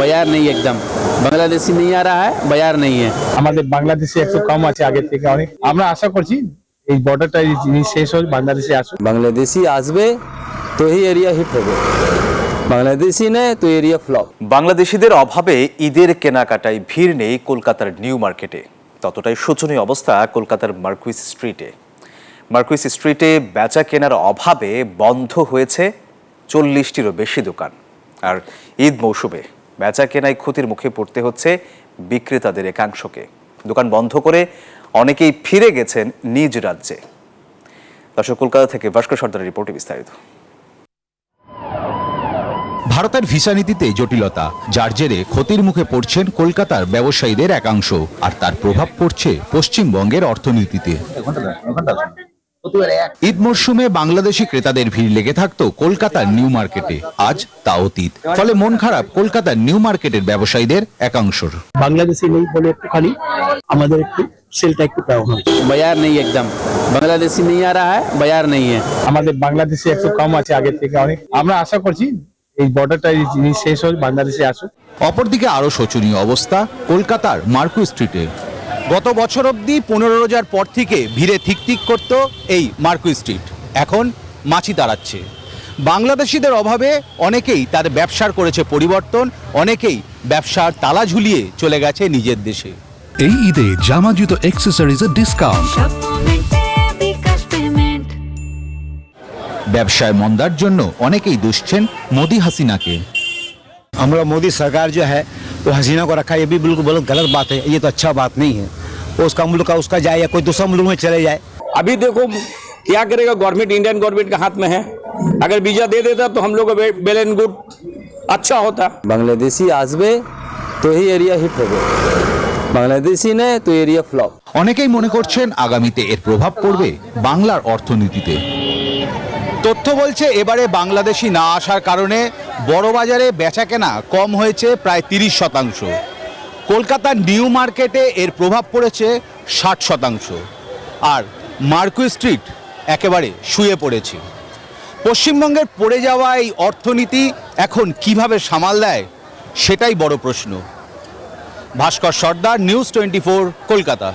Buyer নেই, একদম বাংলাদেশি नहीं आ रहा है, বায়ার नहीं है। আমাদের বাংলাদেশে একটু কম আছে আগের থেকে অনেক। আমরা আশা করছি এই বর্ডারটা জিনিস শেষ হয়ে বাংলাদেশে আসুক। বাংলাদেশি আসবে তো এই এরিয়া হিট হবে, বাংলাদেশি নেই তো এরিয়া ফ্লপ। বাংলাদেশিদের অভাবে ঈদের কেনাকাটায় ভিড় নেই কলকাতার নিউ মার্কেটে। ততটাই শোচনীয় অবস্থা কলকাতার মার্কুইস স্ট্রিটে। মার্কুইস স্ট্রিটে বেচা কেনার অভাবে বন্ধ হয়েছে 40টিরও বেশি দোকান। আর ঈদ মৌসুমে বেচা কেনায় ক্ষতির মুখে পড়তে হচ্ছে বিক্রেতাদের একাংশকে। দোকান বন্ধ করে অনেকেই ফিরে গেছেন নিজ রাজ্যে। দর্শক, কলকাতা থেকে ভাস্কর সর্দারের রিপোর্টে বিস্তারিত। ভারতের ভিসা নীতিতে জটিলতা, যার জেরে ক্ষতির মুখে পড়ছেন কলকাতার ব্যবসায়ীদের একাংশ, আর তার প্রভাব পড়ছে পশ্চিমবঙ্গের অর্থনীতিতে। ঈদ মরশুমে বাংলাদেশি ক্রেতাদের ভিড় লেগে থাকতো কলকাতার নিউ মার্কেটে, আজ তা অতীত। ফলে মন খারাপ কলকাতার নিউ মার্কেটের ব্যবসায়ীদের একাংশর। বাংলাদেশি নেই বলে একটুখানি আমাদের একটু সেলটা একটু ডাউন হয়েছে। বায়ার নেই, একদম বাংলাদেশি नहीं आ रहा है, বায়ার नहीं है। আমাদের বাংলাদেশে একটু কম আছে আগের থেকে অনেক। আমরা আশা করছি এই বর্ডারটা জিনিস শেষ হয়ে বাংলাদেশে আসুক। অপরদিকে আরো শোচনীয় অবস্থা কলকাতার মার্কুইস স্ট্রিটে। গত বছর অবধি 15 রোজার পর থেকে ভিড়ে থিকথিক করত এই মার্কুইস স্ট্রিট, এখন মাছি তাড়াচ্ছে। বাংলাদেশিদের অভাবে অনেকেই তার ব্যবসার করেছে পরিবর্তন, অনেকেই ব্যবসার তালা ঝুলিয়ে চলে গেছে নিজের দেশে। এই ঈদে জামা জুতো অ্যাক্সেসরিজের ডিসকাউন্ট। ব্যবসায় মন্দার জন্য অনেকেই দুষছেন মোদি হাসিনাকে। हमारा मोदी सरकार जो है वो हसीना को रखा है, ये भी बिल्कुल बहुत गलत बात है। ये तो अच्छा बात नहीं है। वो उसका मुल्क का उसका जाए या कोई दूसरा मुल्क में चले जाए। अभी देखो क्या करेगा गवर्नमेंट, इंडियन गवर्नमेंट के हाथ में है। अगर वीजा दे देता तो हम लोग का वेल एंड गुड अच्छा होता। বাংলাদেশি আসবে তো এই এরিয়া হিট হবে, বাংলাদেশি নেই তো এরিয়া ফ্লপ। অনেকেই মনে করছেন আগামীতে এর প্রভাব পড়বে বাংলার অর্থনীতিতে। তথ্য বলছে এবারে বাংলাদেশি না আসার কারণে বড়বাজারে বেচাকেনা কম হয়েছে প্রায় 30%। কলকাতার নিউ মার্কেটে এর প্রভাব পড়েছে 60%। আর মার্কুইস স্ট্রিট একেবারে শুয়ে পড়েছে। পশ্চিমবঙ্গের পড়ে যাওয়া এই অর্থনীতি এখন কিভাবে সামাল দেয় সেটাই বড় প্রশ্ন। ভাস্কর সর্দার, নিউজ 24, কলকাতা।